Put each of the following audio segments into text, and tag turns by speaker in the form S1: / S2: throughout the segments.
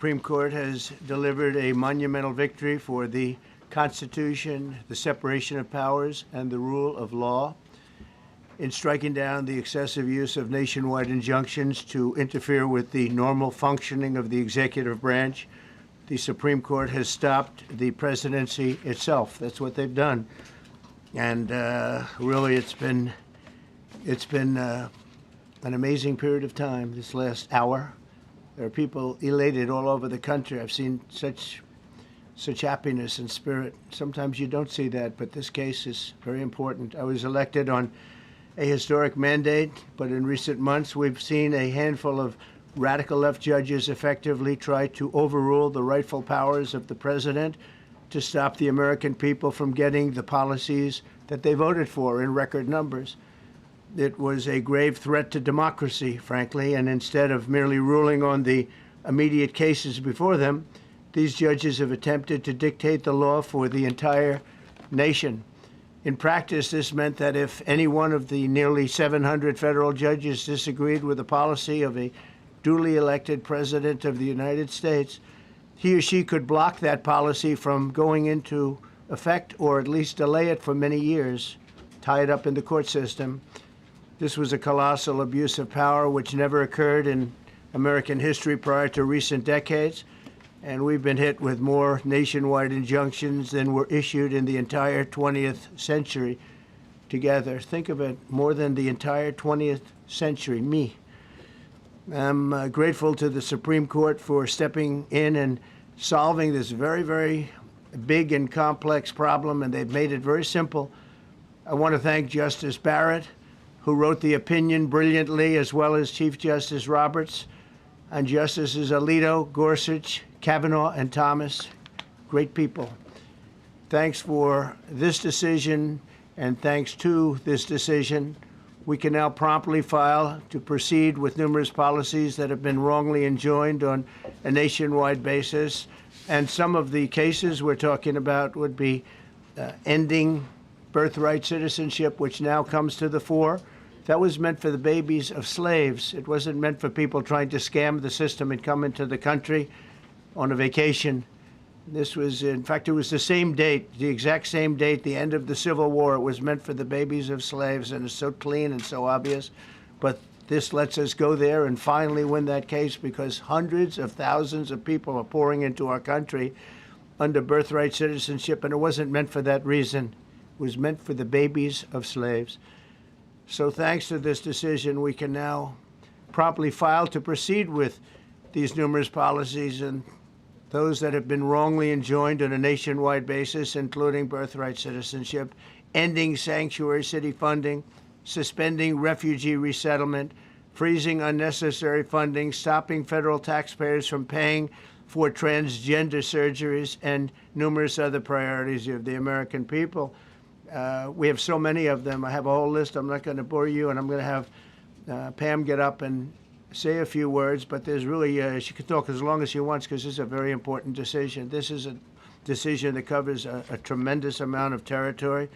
S1: Supreme Court has delivered a monumental victory for the Constitution, the separation of powers, and the rule of law in striking down the excessive use of nationwide injunctions to interfere with the normal functioning of the executive branch. The Supreme Court has stopped the presidency itself. That's what they've done. And really, it's been an amazing period of time this last hour. There are people elated all over the country. I've seen such happiness and spirit. Sometimes you don't see that, but this case is very important. I was elected on a historic mandate, but in recent months we've seen a handful of radical left judges effectively try to overrule the rightful powers of the president to stop the American people from getting the policies that they voted for in record numbers. It was a grave threat to democracy, frankly, and instead of merely ruling on the immediate cases before them, these judges have attempted to dictate the law for the entire nation. In practice, this meant that if any one of the nearly 700 federal judges disagreed with the policy of a duly elected president of the United States, he or she could block that policy from going into effect or at least delay it for many years, tie it up in the court system. This was a colossal abuse of power which never occurred in American history prior to recent decades, and we've been hit with more nationwide injunctions than were issued in the entire 20th century together. Think of it, more than the entire 20th century, me. I'm grateful to the Supreme Court for stepping in and solving this very, very big and complex problem, and they've made it very simple. I want to thank Justice Barrett, who wrote the opinion brilliantly, as well as Chief Justice Roberts, and Justices Alito, Gorsuch, Kavanaugh, and Thomas. Great people. Thanks for this decision, and thanks to this decision, we can now promptly file to proceed with numerous policies that have been wrongly enjoined on a nationwide basis. And some of the cases we're talking about would be ending birthright citizenship, which now comes to the fore. That was meant for the babies of slaves. It wasn't meant for people trying to scam the system and come into the country on a vacation. This was, in fact, it was the same date, the exact same date, the end of the Civil War. It was meant for the babies of slaves, and it's so clean and so obvious. But this lets us go there and finally win that case, because hundreds of thousands of people are pouring into our country under birthright citizenship, and it wasn't meant for that reason. It was meant for the babies of slaves. So thanks to this decision, we can now promptly file to proceed with these numerous policies and those that have been wrongly enjoined on a nationwide basis, including birthright citizenship, ending sanctuary city funding, suspending refugee resettlement, freezing unnecessary funding, stopping federal taxpayers from paying for transgender surgeries, and numerous other priorities of the American people. We have so many of them. I have a whole list. I'm not going to bore you, and I'm going to have Pam get up and say a few words, but there's really, she can talk as long as she wants, because this is a very important decision. This is a decision that covers a tremendous amount of territory.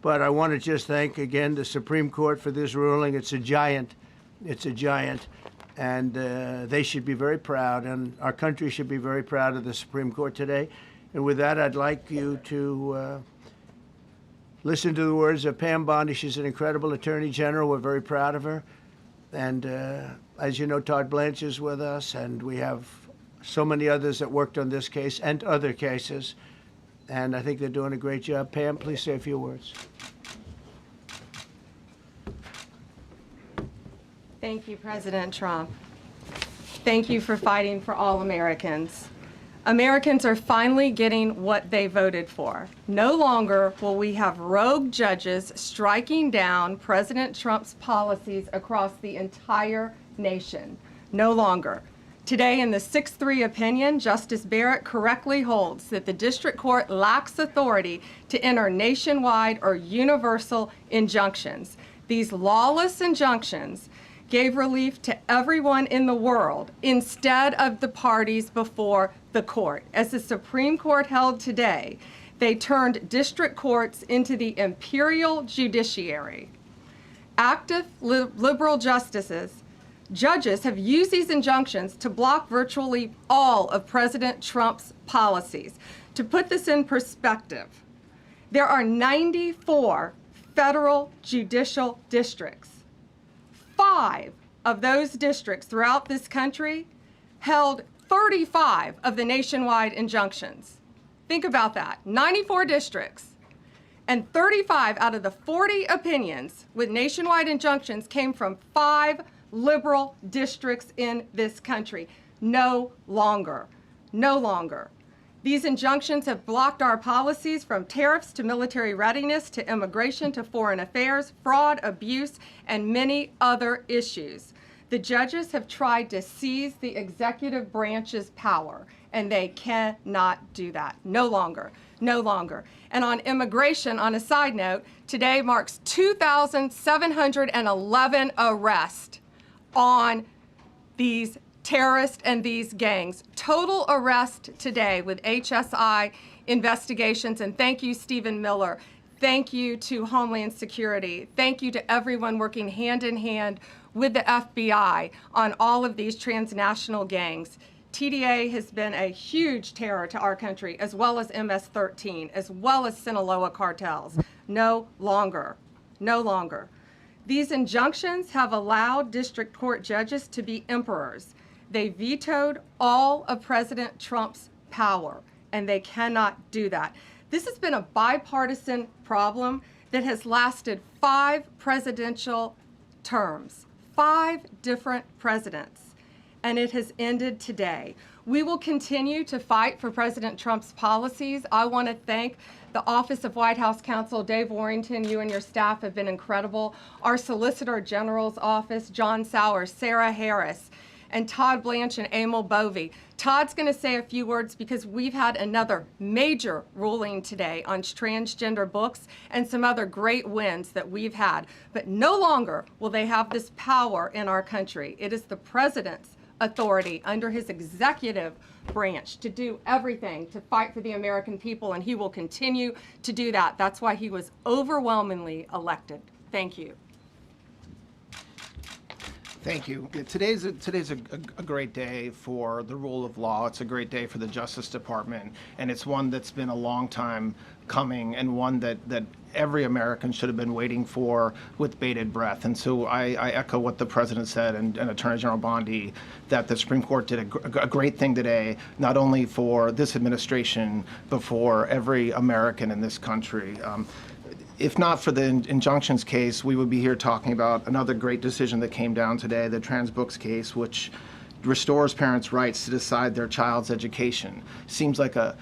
S1: But I want to just thank again the Supreme Court for this ruling. It's a giant. It's a giant. And they should be very proud, and our country should be very proud of the Supreme Court today. And with that, I'd like you to listen to the words of Pam Bondi. She's an incredible Attorney General. We're very proud of her. And as you know, Todd Blanche is with us, and we have so many others that worked on this case and other cases. And I think they're doing a great job. Pam, please say a few words.
S2: Thank you, President Trump. Thank you for fighting for all Americans. Americans are finally getting what they voted for. No longer will we have rogue judges striking down President Trump's policies across the entire nation. No longer. Today, in the 6-3 opinion, Justice Barrett correctly holds that the district court lacks authority to enter nationwide or universal injunctions. These lawless injunctions gave relief to everyone in the world instead of the parties before the court. As the Supreme Court held today, they turned district courts into the imperial judiciary. Active liberal justices Judges have used these injunctions to block virtually all of President Trump's policies. To put this in perspective, there are 94 federal judicial districts. 5 of those districts throughout this country held 35 of the nationwide injunctions. Think about that, 94 districts. And 35 out of the 40 opinions with nationwide injunctions came from 5 liberal districts in this country. No longer. No longer. These injunctions have blocked our policies from tariffs to military readiness to immigration to foreign affairs, fraud, abuse, and many other issues. The judges have tried to seize the executive branch's power, and they cannot do that. No longer. No longer. And on immigration, on a side note, today marks 2,711 arrests on these terrorists and these gangs. Total arrest today with HSI investigations. And thank you, Stephen Miller. Thank you to Homeland Security. Thank you to everyone working hand in hand with the FBI on all of these transnational gangs. TDA has been a huge terror to our country, as well as MS-13, as well as Sinaloa cartels. No longer. No longer. These injunctions have allowed district court judges to be emperors. They vetoed all of President Trump's power, and they cannot do that. This has been a bipartisan problem that has lasted 5 presidential terms, 5 different presidents, and it has ended today. We will continue to fight for President Trump's policies. I want to thank the Office of White House Counsel, Dave Warrington. You and your staff have been incredible. Our Solicitor General's office, John Sowers, Sarah Harris, and Todd Blanche and Emil Bovey. Todd's going to say a few words because we've had another major ruling today on transgender books and some other great wins that we've had. But no longer will they have this power in our country. It is the president's authority under his executive branch to do everything to fight for the American people, and he will continue to do that. That's why he was overwhelmingly elected. Thank you.
S3: Thank you. Today's a great day for the rule of law. It's a great day for the Justice Department, and it's one that's been a long time coming and one that every American should have been waiting for with bated breath. And so I echo what the President said and Attorney General Bondi, that the Supreme Court did a great thing today, not only for this administration, but for every American in this country. If not for the injunctions case, we would be here talking about another great decision that came down today, the trans books case, which restores parents' rights to decide their child's education. Seems like a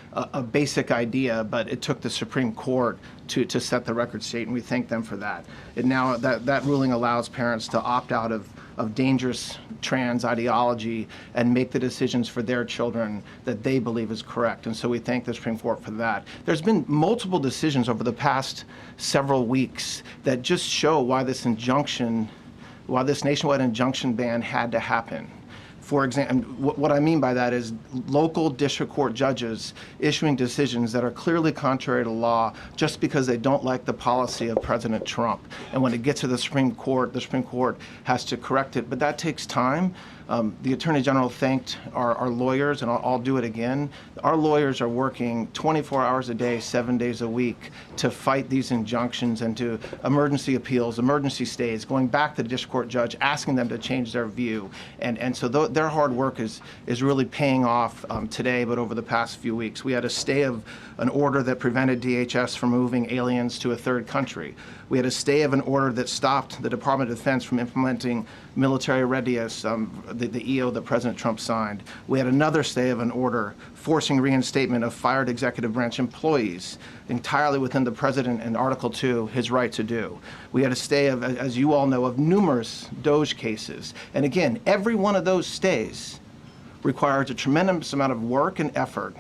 S3: basic idea, but it took the Supreme Court to set the record straight, and we thank them for that. And now that ruling allows parents to opt out of dangerous trans ideology and make the decisions for their children that they believe is correct. And so we thank the Supreme Court for that. There's been multiple decisions over the past several weeks that just show why this nationwide injunction ban had to happen. For example, what I mean by that is local district court judges issuing decisions that are clearly contrary to law just because they don't like the policy of President Trump. And when it gets to the Supreme Court has to correct it. But that takes time. The Attorney General thanked our lawyers, and I'll do it again. Our lawyers are working 24 hours a day, 7 days a week to fight these injunctions and to emergency appeals, emergency stays, going back to the district court judge, asking them to change their view. And so their hard work is really paying off today, but over the past few weeks. We had a stay of an order that prevented DHS from moving aliens to a third country. We had a stay of an order that stopped the Department of Defense from implementing military readiness, the EO that President Trump signed. We had another stay of an order forcing reinstatement of fired executive branch employees entirely within the President in Article 2, his right to do. We had a stay of, as you all know, of numerous DOJ cases. And again, every one of those stays requires a tremendous amount of work and effort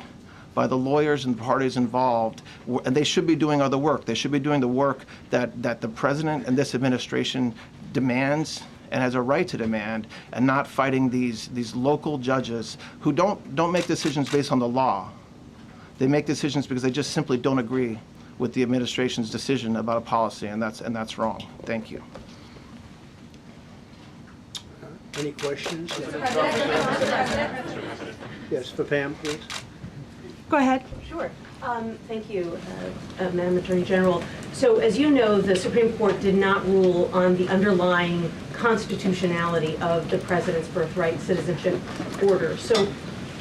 S3: by the lawyers and the parties involved, and they should be doing other work. They should be doing the work that the President and this administration demands and has a right to demand, and not fighting these local judges who don't make decisions based on the law. They make decisions because they just simply don't agree with the administration's decision about a policy, and that's wrong. Thank you.
S1: Any questions? Yes, for Pam, please.
S2: Go ahead.
S4: Sure. Thank you, Madam Attorney General. So as you know, the Supreme Court did not rule on the underlying constitutionality of the President's birthright citizenship order. So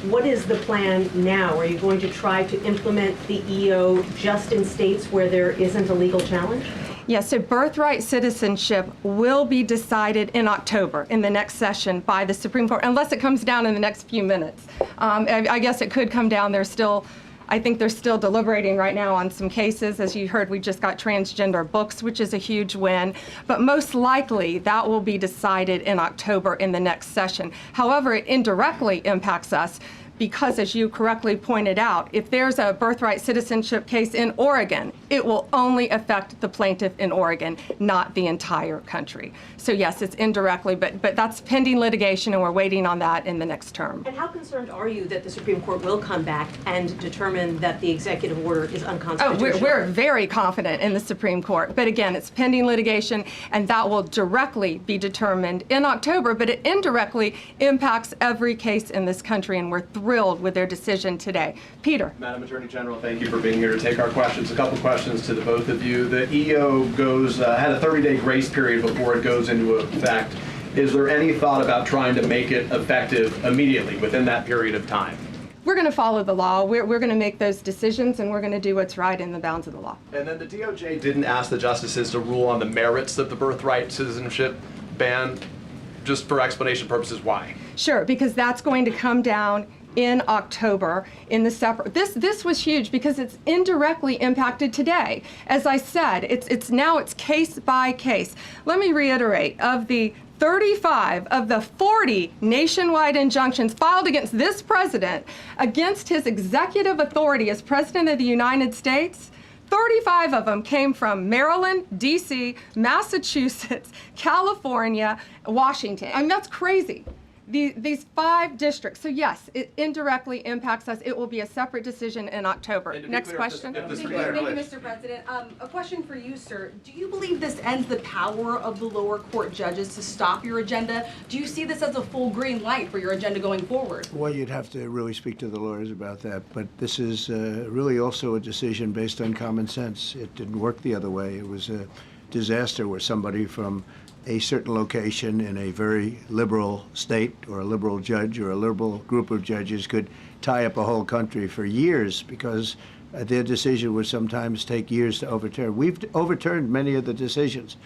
S4: what is the plan now? Are you going to try to implement the EO just in states where there isn't a legal challenge?
S2: Yes, so birthright citizenship will be decided in October in the next session by the Supreme Court, unless it comes down in the next few minutes. I guess it could come down. I think they're still deliberating right now on some cases. As you heard, we just got transgender books, which is a huge win. But most likely, that will be decided in October in the next session. However, it indirectly impacts us because, as you correctly pointed out, if there's a birthright citizenship case in Oregon, it will only affect the plaintiff in Oregon, not the entire country. So yes, it's indirectly, but that's pending litigation, and we're waiting on that in the next term.
S4: And how concerned are you that the Supreme Court will come back and determine that the executive order is unconstitutional?
S2: Oh, we're very confident in the Supreme Court. But again, it's pending litigation, and that will directly be determined in October, but it indirectly impacts every case in this country, and we're thrilled with their decision today. Peter.
S5: Madam Attorney General, thank you for being here to take our questions. A couple questions to the both of you. The EO had a 30-day grace period before it goes into effect. Is there any thought about trying to make it effective immediately within that period of time?
S2: We're going to follow the law. We're going to make those decisions, and we're going to do what's right in the bounds of the law.
S5: And then the DOJ didn't ask the justices to rule on the merits of the birthright citizenship ban. Just for explanation purposes, why?
S2: Sure, because that's going to come down in October in the separate. This was huge because it's indirectly impacted today. As I said, it's case by case. Let me reiterate, of the 35 of the 40 nationwide injunctions filed against this president, against his executive authority as President of the United States, 35 of them came from Maryland, D.C., Massachusetts, California, Washington. I mean, that's crazy. These 5 districts. So yes, it indirectly impacts us. It will be a separate decision in October. Next question.
S6: Thank you, Mr. President. A question for you, sir. Do you believe this ends the power of the lower court judges to stop your agenda? Do you see this as a full green light for your agenda going forward?
S1: Well, you'd have to really speak to the lawyers about that. But this is really also a decision based on common sense. It didn't work the other way. It was a disaster where somebody from a certain location in a very liberal state or a liberal judge or a liberal group of judges could tie up a whole country for years because their decision would sometimes take years to overturn. We've overturned many of the decisions,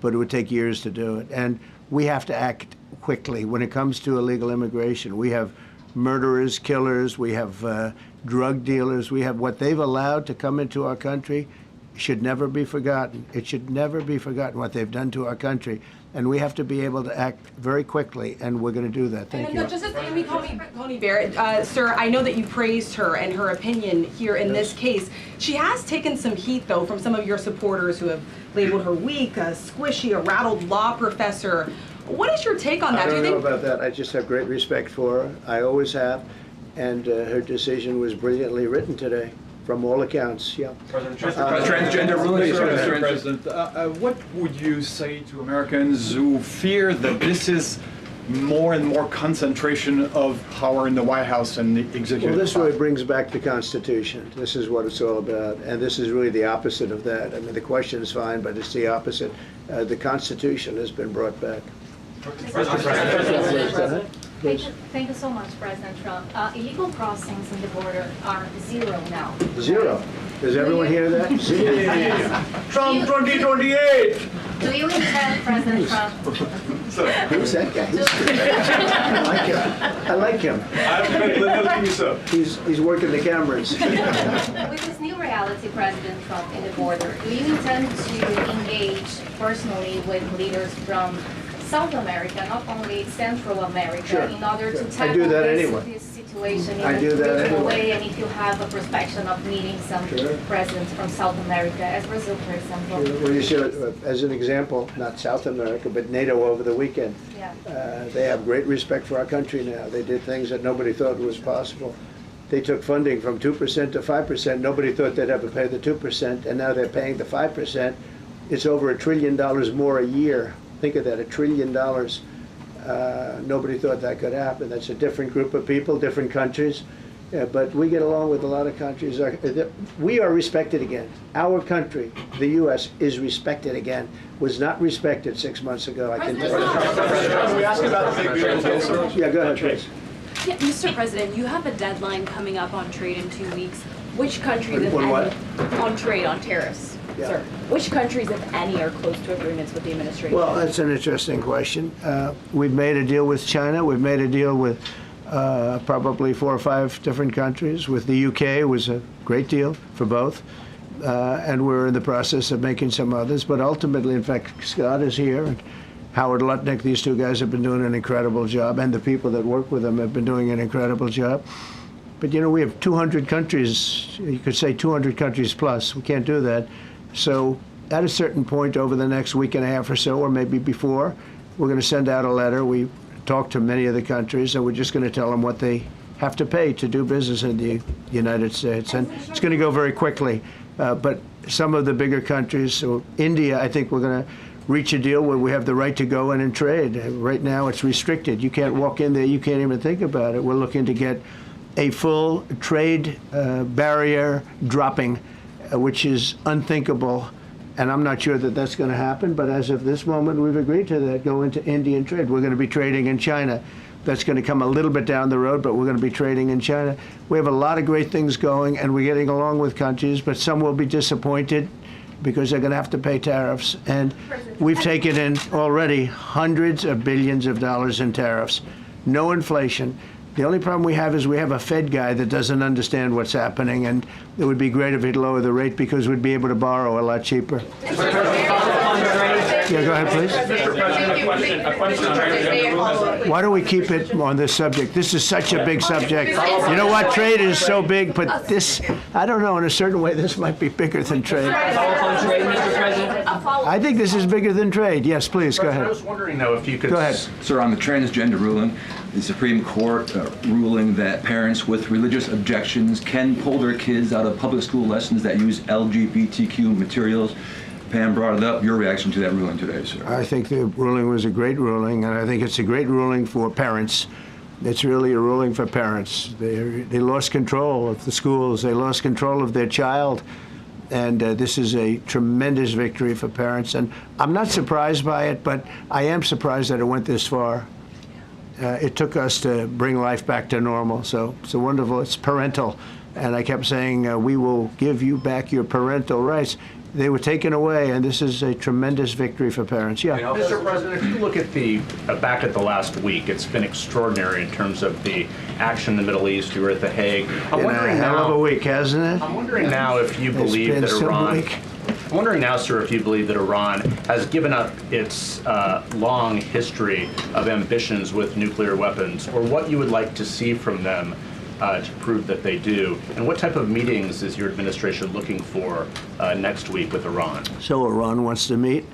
S1: but it would take years to do it. And we have to act quickly when it comes to illegal immigration. We have murderers, killers, we have drug dealers, we have what they've allowed to come into our country. Should never be forgotten. It should never be forgotten what they've done to our country. And we have to be able to act very quickly, and we're going to do that. Thank you.
S6: Justice Amy Coney Barrett, sir, I know that you praised her and her opinion here in this case. She has taken some heat, though, from some of your supporters who have labeled her weak, a squishy, a rattled law professor. What is your take on that?
S1: I don't know about that. I just have great respect for her. I always have. And her decision was brilliantly written today. From all accounts, yeah.
S7: Transgender relations. Mr. President, what would you say to Americans who fear that this is more and more concentration of power in the White House and the executive?
S1: Well, this really brings back the Constitution. This is what it's all about, and this is really the opposite of that. I mean, the question is fine, but it's the opposite. The Constitution has been brought back.
S8: Mr. President. Thank you so much, President Trump. Illegal crossings on the border are 0 now.
S1: 0. Does everyone hear that? 0.
S5: Trump 2028!
S8: Do you intend, President Trump?
S1: Who's that guy? I like him. He's working the cameras.
S8: With this new reality, President Trump, in the border, do you intend to engage personally with leaders from South America, not only Central America,
S1: Sure.
S8: in order to
S1: I
S8: tackle
S1: do that anyway.
S8: this situation in
S1: I
S8: a
S1: do that
S8: regional
S1: anyway.
S8: way, and if you have a prospection of meeting some
S1: Sure.
S8: presidents from South America, as Brazil, for example.
S1: Well, you see, as an example, not South America, but NATO over the weekend.
S8: Yeah.
S1: They have great respect for our country now. They did things that nobody thought was possible. They took funding from 2% to 5%. Nobody thought they'd ever pay the 2%, and now they're paying the 5%. It's over $1 trillion more a year. Think of that, $1 trillion. Nobody thought that could happen. That's a different group of people, different countries. But we get along with a lot of countries. We are respected again. Our country, the U.S., is respected again. Was not respected 6 months ago. I can tell you.
S5: Can we ask about the big beautiful?
S1: Yeah, go ahead, please.
S9: Yeah, Mr. President, you have a deadline coming up on trade in 2 weeks. Which countries, if
S1: On what?
S9: any, on trade, on tariffs,
S1: Yeah.
S9: sir? Which countries, if any, are close to agreements with the administration?
S1: Well, that's an interesting question. We've made a deal with China. We've made a deal with probably 4 or 5 different countries. With the UK, it was a great deal for both. And we're in the process of making some others. But ultimately, in fact, Scott is here. And Howard Lutnick, these 2 guys have been doing an incredible job. And the people that work with them have been doing an incredible job. But, you know, we have 200 countries. You could say 200 countries plus. We can't do that. So at a certain point over the next week and a half or so, or maybe before, we're going to send out a letter. We talk to many of the countries, and we're just going to tell them what they have to pay to do business in the United States. And it's going to go very quickly. But some of the bigger countries, so India, I think we're going to reach a deal where we have the right to go in and trade. Right now it's restricted. You can't walk in there. You can't even think about it. We're looking to get a full trade barrier dropping, which is unthinkable. And I'm not sure that that's going to happen, but as of this moment, we've agreed to that, go into Indian trade. We're going to be trading in China. That's going to come a little bit down the road, but we're going to be trading in China. We have a lot of great things going, and we're getting along with countries, but some will be disappointed because they're going to have to pay tariffs. And we've taken in already hundreds of billions of dollars in tariffs. No inflation. The only problem we have is we have a Fed guy that doesn't understand what's happening, and it would be great if he'd lower the rate because we'd be able to borrow a lot cheaper. Yeah, go ahead, please.
S10: Mr. President, a question on trade.
S1: Why don't we keep it on this subject? This is such a big subject. You know what? Trade is so big, but this, I don't know, in a certain way, this might be bigger than trade. I think this is bigger than trade. Yes, please, go
S10: I
S1: ahead.
S10: was wondering, though, if you could...
S1: Go ahead.
S11: Sir, on the transgender ruling, the Supreme Court ruling that parents with religious objections can pull their kids out of public school lessons that use LGBTQ materials. Pam brought it up. Your reaction to that ruling today, sir?
S1: I think the ruling was a great ruling, and I think it's a great ruling for parents. It's really a ruling for parents. They lost control of the schools. They lost control of their child. And this is a tremendous victory for parents. And I'm not surprised by it, but I am surprised that it went this far. It took us to bring life back to normal. So it's wonderful. It's parental. And I kept saying, we will give you back your parental rights. They were taken away, and this is a tremendous victory for parents. Yeah.
S10: Mr. President, if you look at the back at the last week, it's been extraordinary in terms of the action in the Middle East. You were at The Hague.
S1: Been a hell of a week, hasn't it?
S10: I'm wondering now if you believe that Iran. I'm wondering now, sir, if you believe that Iran has given up its long history of ambitions with nuclear weapons, or what you would like to see from them to prove that they do, and what type of meetings is your administration looking for next week with Iran?
S1: So Iran wants to meet.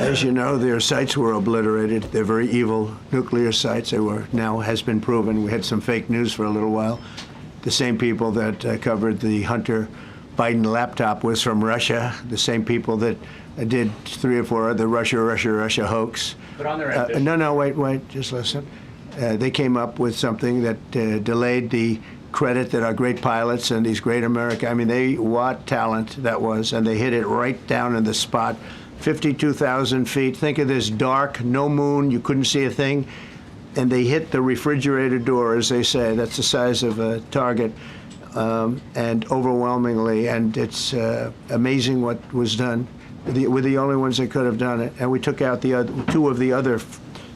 S1: As you know, their sites were obliterated. They're very evil nuclear sites. They were, now has been proven. We had some fake news for a little while. The same people that covered the Hunter Biden laptop was from Russia. The same people that did 3 or 4 other Russia hoax.
S10: But on their ambition.
S1: No, wait, just listen. They came up with something that delayed the credit that our great pilots and these great what talent that was, and they hit it right down in the spot, 52,000 feet. Think of this dark, no moon, you couldn't see a thing, and they hit the refrigerator door, as they say. That's the size of a target, and overwhelmingly, and it's amazing what was done. We're the only ones that could have done it, and we took out the 2 of the other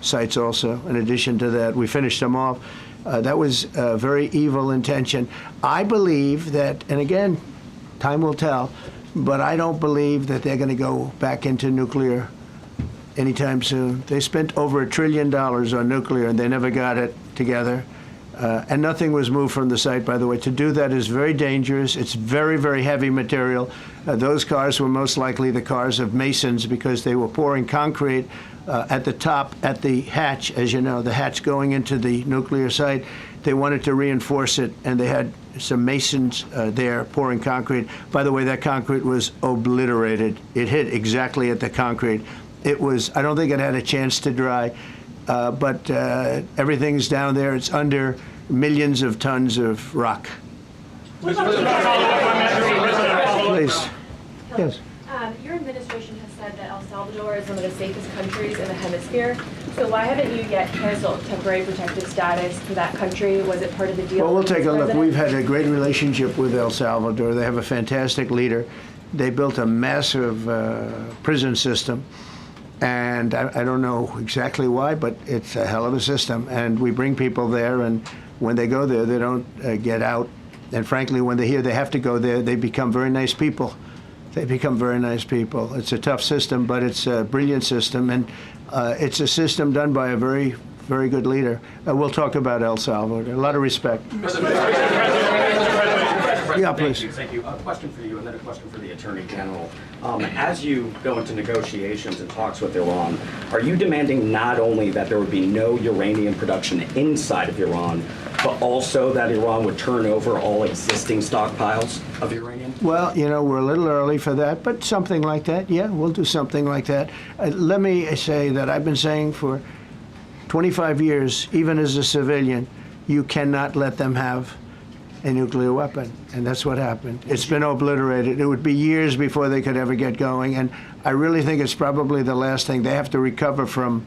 S1: sites also. In addition to that, we finished them off. That was a very evil intention. I believe that, and again, time will tell, but I don't believe that they're going to go back into nuclear anytime soon. They spent over $1 trillion on nuclear, and they never got it together. And nothing was moved from the site, by the way. To do that is very dangerous. It's very, very heavy material. Those cars were most likely the cars of masons because they were pouring concrete at the top, at the hatch, as you know, the hatch going into the nuclear site. They wanted to reinforce it, and they had some masons there pouring concrete. By the way, that concrete was obliterated. It hit exactly at the concrete. It was, I don't think it had a chance to dry. but everything's down there. It's under millions of tons of rock. Please. Yes.
S12: Your administration has said that El Salvador is one of the safest countries in the hemisphere. So why haven't you yet canceled temporary protective status for that country? Was it part of the deal?
S1: Well, we'll take a look. We've had a great relationship with El Salvador. They have a fantastic leader. They built a massive prison system. And I don't know exactly why, but it's a hell of a system. And we bring people there, and when they go there, they don't get out. And frankly, when they hear they have to go there, they become very nice people. They become very nice people. It's a tough system, but it's a brilliant system, and it's a system done by a very, very good leader. We'll talk about El Salvador. A lot of respect. Yeah, please.
S13: Thank you. A question for you, and then a question for the Attorney General. As you go into negotiations and talks with Iran, are you demanding not only that there would be no uranium production inside of Iran, but also that Iran would turn over all existing stockpiles of uranium?
S1: Well, you know, we're a little early for that, but something like that, yeah, we'll do something like that. Let me say that I've been saying for 25 years, even as a civilian, you cannot let them have a nuclear weapon, and that's what happened. It's been obliterated. It would be years before they could ever get going, and I really think it's probably the last thing. They have to recover from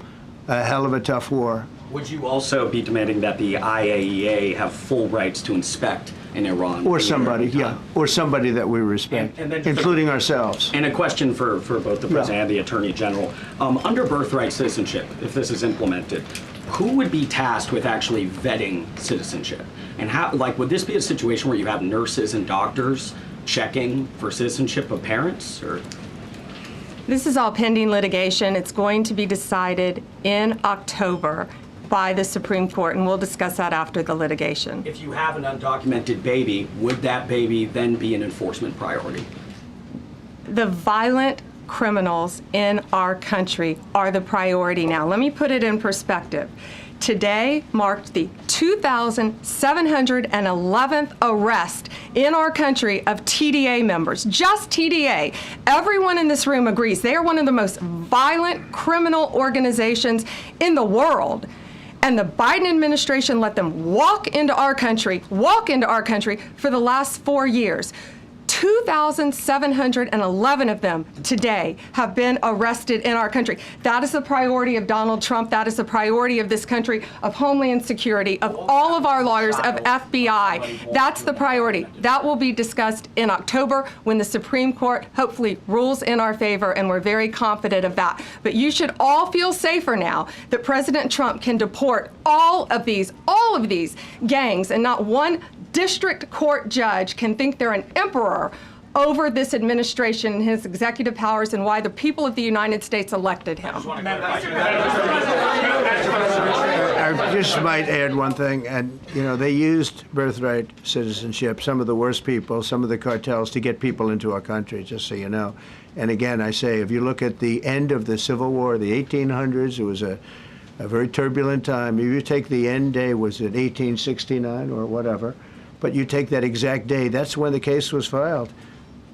S1: a hell of a tough war.
S13: Would you also be demanding that the IAEA have full rights to inspect in Iran?
S1: Or somebody, yeah, or somebody that we respect,
S13: and then
S1: including ourselves.
S13: And a question for both the President and the Attorney General. Under birthright citizenship, if this is implemented, who would be tasked with actually vetting citizenship? And how, like, would this be a situation where you have nurses and doctors checking for citizenship of parents, or?
S2: This is all pending litigation. It's going to be decided in October by the Supreme Court, and we'll discuss that after the litigation.
S13: If you have an undocumented baby, would that baby then be an enforcement priority?
S2: The violent criminals in our country are the priority now. Let me put it in perspective. Today marked the 2,711th arrest in our country of TDA members, just TDA. Everyone in this room agrees they are one of the most violent criminal organizations in the world. And the Biden administration let them walk into our country for the last 4 years. 2,711 of them today have been arrested in our country. That is the priority of Donald Trump. That is the priority of this country, of Homeland Security, of all of our lawyers, of FBI. That's the priority. That will be discussed in October when the Supreme Court hopefully rules in our favor, and we're very confident of that. But you should all feel safer now that President Trump can deport all of these gangs, and not one district court judge can think they're an emperor over this administration and his executive powers, and why the people of the United States elected him.
S1: I just might add one thing, and you know, they used birthright citizenship, some of the worst people, some of the cartels, to get people into our country, just so you know. And again, I say, if you look at the end of the Civil War, the 1800s, it was a very turbulent time. If you take the end day, was it 1869 or whatever, but you take that exact day, that's when the case was filed.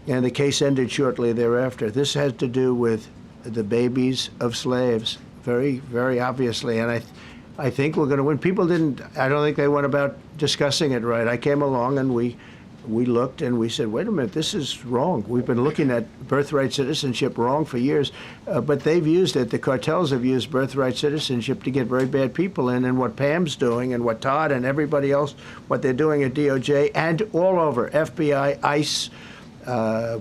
S1: And the case ended shortly thereafter. This had to do with the babies of slaves, very, very obviously. And I think we're going to win. People didn't, I don't think they went about discussing it right. I came along and we looked and we said, wait a minute, this is wrong. We've been looking at birthright citizenship wrong for years, but they've used it. The cartels have used birthright citizenship to get very bad people in, and what Pam's doing and what Todd and everybody else, what they're doing at DOJ and all over, FBI, ICE,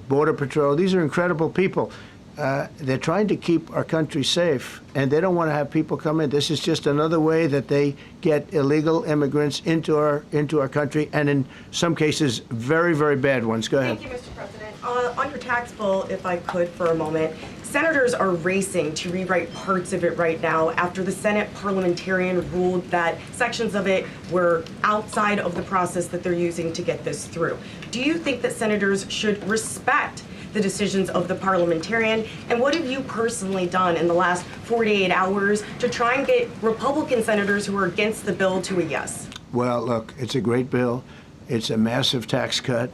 S1: Border Patrol, these are incredible people. They're trying to keep our country safe, and they don't want to have people come in. This is just another way that they get illegal immigrants into our country, and in some cases, very, very bad ones. Go ahead.
S14: Thank you, Mr. President. On your tax bill, if I could for a moment, senators are racing to rewrite parts of it right now after the Senate parliamentarian ruled that sections of it were outside of the process that they're using to get this through. Do you think that senators should respect the decisions of the parliamentarian? And what have you personally done in the last 48 hours to try and get Republican senators who are against the bill to a yes?
S1: Well, look, it's a great bill. It's a massive tax cut.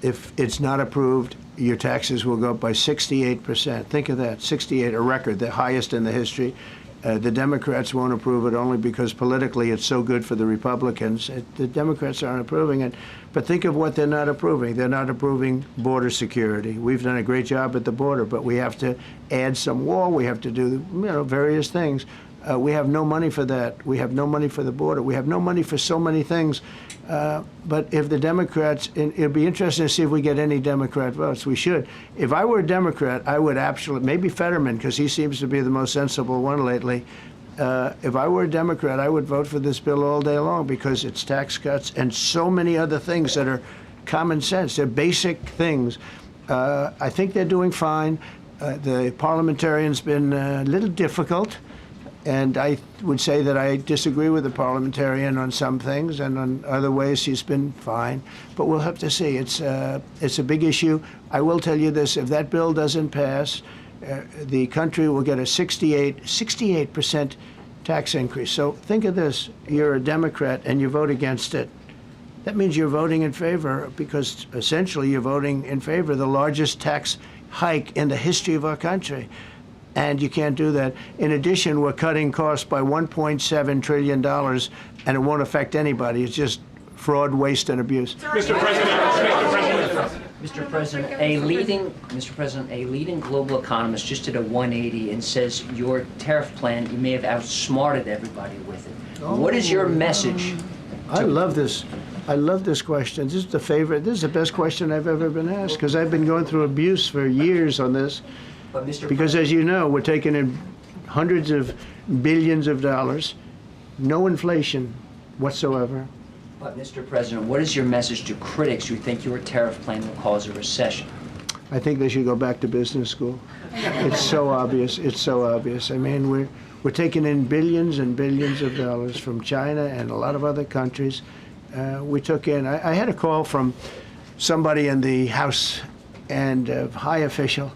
S1: If it's not approved, your taxes will go up by 68%. Think of that, 68, a record, the highest in the history. The Democrats won't approve it only because politically it's so good for the Republicans. The Democrats aren't approving it. But think of what they're not approving. They're not approving border security. We've done a great job at the border, but we have to add some wall. We have to do, various things. We have no money for that. We have no money for the border. We have no money for so many things. But if the Democrats, it'd be interesting to see if we get any Democrat votes. We should. If I were a Democrat, I would absolutely, maybe Fetterman, because he seems to be the most sensible one lately. If I were a Democrat, I would vote for this bill all day long because it's tax cuts and so many other things that are common sense. They're basic things. I think they're doing fine. The parliamentarian's been a little difficult. And I would say that I disagree with the parliamentarian on some things, and on other ways he's been fine. But we'll have to see. It's a big issue. I will tell you this: if that bill doesn't pass, the country will get a 68% tax increase. So think of this: you're a Democrat and you vote against it. That means you're voting in favor, because essentially you're voting in favor of the largest tax hike in the history of our country. And you can't do that. In addition, we're cutting costs by $1.7 trillion, and it won't affect anybody. It's just fraud, waste, and abuse.
S15: Mr. President, a leading global economist just did a 180 and says your tariff plan, you may have outsmarted everybody with it. What is your message?
S1: I love this. I love this question. This is the favorite. This is the best question I've ever been asked, because I've been going through abuse for years on this. Because, as you know, we're taking in hundreds of billions of dollars, no inflation whatsoever.
S15: But, Mr. President, what is your message to critics who think your tariff plan will cause a recession?
S1: I think they should go back to business school. It's so obvious. It's so obvious. I mean, we're taking in billions and billions of dollars from China and a lot of other countries. We took in, I had a call from somebody in the House and a high official.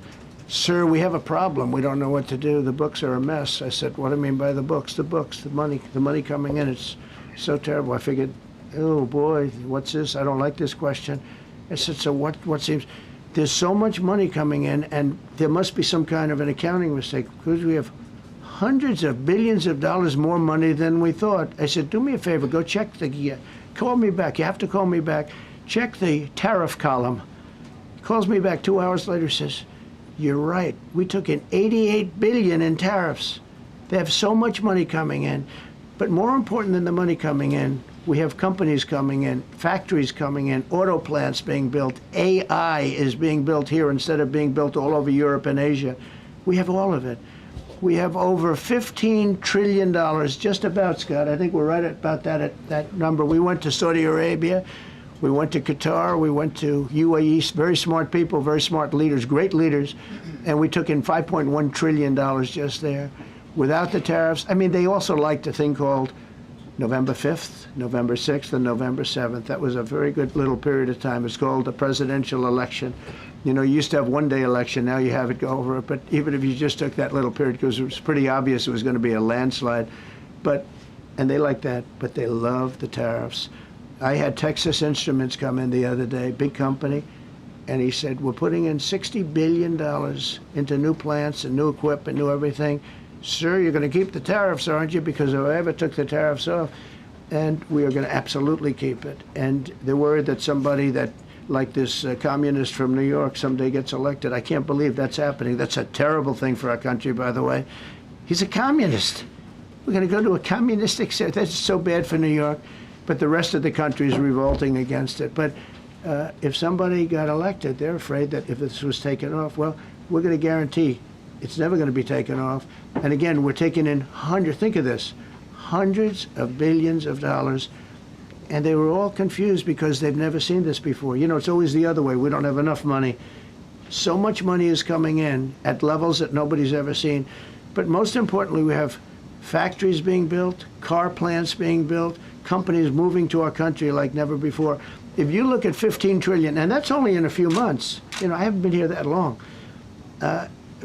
S1: Sir, we have a problem. We don't know what to do. The books are a mess. I said, what do you mean by the books? The books, the money coming in. It's so terrible. I figured, oh boy, what's this? I don't like this question. I said, so what seems? There's so much money coming in, and there must be some kind of an accounting mistake, because we have hundreds of billions of dollars more money than we thought. I said, do me a favor, go check call me back. You have to call me back. Check the tariff column. He calls me back 2 hours later, says, you're right. We took in $88 billion in tariffs. They have so much money coming in. But more important than the money coming in, we have companies coming in, factories coming in, auto plants being built. AI is being built here instead of being built all over Europe and Asia. We have all of it. We have over $15 trillion, just about, Scott. I think we're right about that number. We went to Saudi Arabia. We went to Qatar, we went to UAE, very smart people, very smart leaders, great leaders, and we took in $5.1 trillion just there without the tariffs. I mean, they also liked a thing called November 5th, November 6th, and November 7th. That was a very good little period of time. It's called the presidential election. You know, you used to have one-day election, now you have it go over it, but even if you just took that little period, because it was pretty obvious it was going to be a landslide, and they like that, but they love the tariffs. I had Texas Instruments come in the other day, big company, and he said, we're putting in $60 billion into new plants and new equipment, new everything. Sir, you're going to keep the tariffs, aren't you? Because if I ever took the tariffs off, and we are going to absolutely keep it. And they're worried that somebody that, like this communist from New York, someday gets elected. I can't believe that's happening. That's a terrible thing for our country, by the way. He's a communist. We're going to go to a communistic state. That's so bad for New York. But the rest of the country is revolting against it. But if somebody got elected, they're afraid that if this was taken off, well, we're going to guarantee it's never going to be taken off. And again, we're taking in think of this, hundreds of billions of dollars. And they were all confused because they've never seen this before. You know, it's always the other way. We don't have enough money. So much money is coming in at levels that nobody's ever seen. But most importantly, we have factories being built, car plants being built, companies moving to our country like never before. If you look at 15 trillion, and that's only in a few months, you know, I haven't been here that long.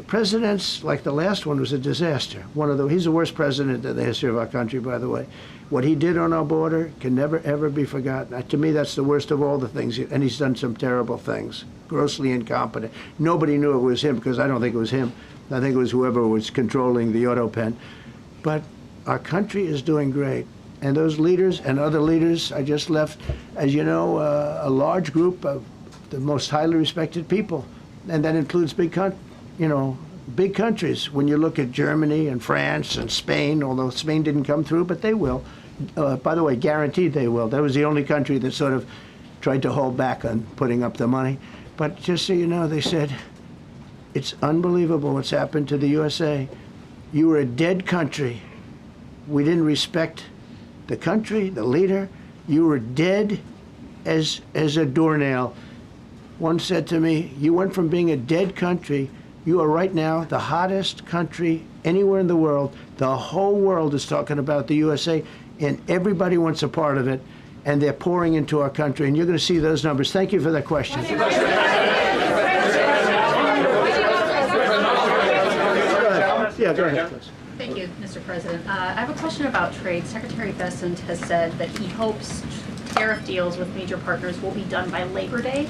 S1: Presidents, like the last one, was a disaster. He's the worst president in the history of our country, by the way. What he did on our border can never, ever be forgotten. To me, that's the worst of all the things, and he's done some terrible things, grossly incompetent. Nobody knew it was him, because I don't think it was him. I think it was whoever was controlling the auto pen. But our country is doing great. And those leaders and other leaders, I just left, as you know, a large group of the most highly respected people. And that includes big countries. When you look at Germany and France and Spain, although Spain didn't come through, but they will. By the way, guaranteed they will. That was the only country that sort of tried to hold back on putting up the money. But just so you know, they said, it's unbelievable what's happened to the USA. You were a dead country. We didn't respect the country, the leader. You were dead as a doornail. One said to me, you went from being a dead country, you are right now the hottest country anywhere in the world. The whole world is talking about the USA, and everybody wants a part of it, and they're pouring into our country, and you're going to see those numbers. Thank you for that question. Yeah, go ahead, please.
S16: Thank you, Mr. President. I have a question about trade. Secretary Bessent has said that he hopes tariff deals with major partners will be done by Labor Day.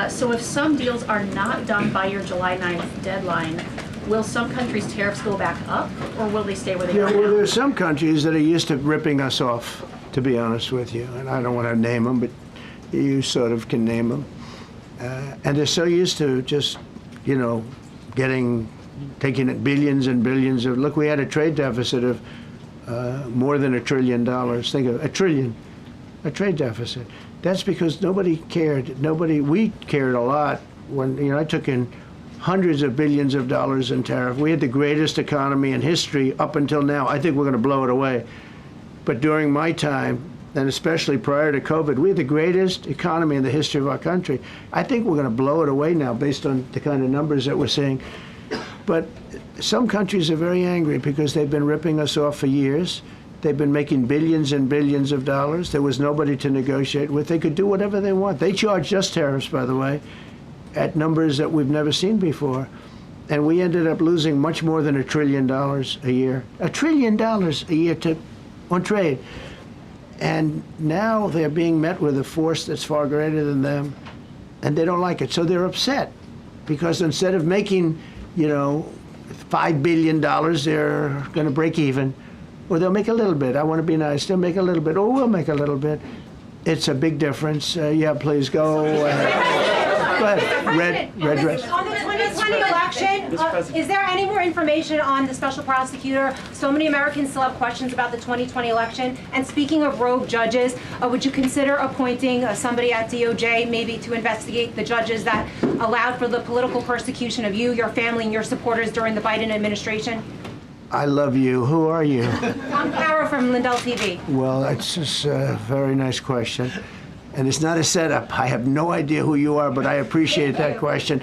S16: So if some deals are not done by your July 9th deadline, will some countries' tariffs go back up, or will they stay where they are
S1: Well,
S16: now?
S1: there are some countries that are used to ripping us off, to be honest with you, and I don't want to name them, but you sort of can name them. And they're so used to just, taking it billions and billions of, look, we had a trade deficit of more than $1 trillion. Think of a trade deficit. That's because nobody cared. We cared a lot when, I took in hundreds of billions of dollars in tariff. We had the greatest economy in history up until now. I think we're going to blow it away. But during my time, and especially prior to COVID, we had the greatest economy in the history of our country. I think we're going to blow it away now based on the kind of numbers that we're seeing. But some countries are very angry because they've been ripping us off for years. They've been making billions and billions of dollars. There was nobody to negotiate with. They could do whatever they want. They charged us tariffs, by the way, at numbers that we've never seen before. And we ended up losing much more than $1 trillion a year. $1 trillion a year on trade. And now they're being met with a force that's far greater than them, and they don't like it. So they're upset because instead of making, $5 billion, they're going to break even. Or they'll make a little bit. I want to be nice. They'll make a little bit. Or we'll make a little bit. It's a big difference. Yeah, please go. Go ahead. Red dress.
S17: On the 2020 election, is there any more information on the special prosecutor? So many Americans still have questions about the 2020 election. And speaking of rogue judges, would you consider appointing somebody at DOJ maybe to investigate the judges that allowed for the political persecution of you, your family, and your supporters during the Biden administration?
S1: I love you. Who are you?
S17: I'm Kara from Lindell TV.
S1: Well, it's just a very nice question. And it's not a setup. I have no idea who you are, but I appreciate that question.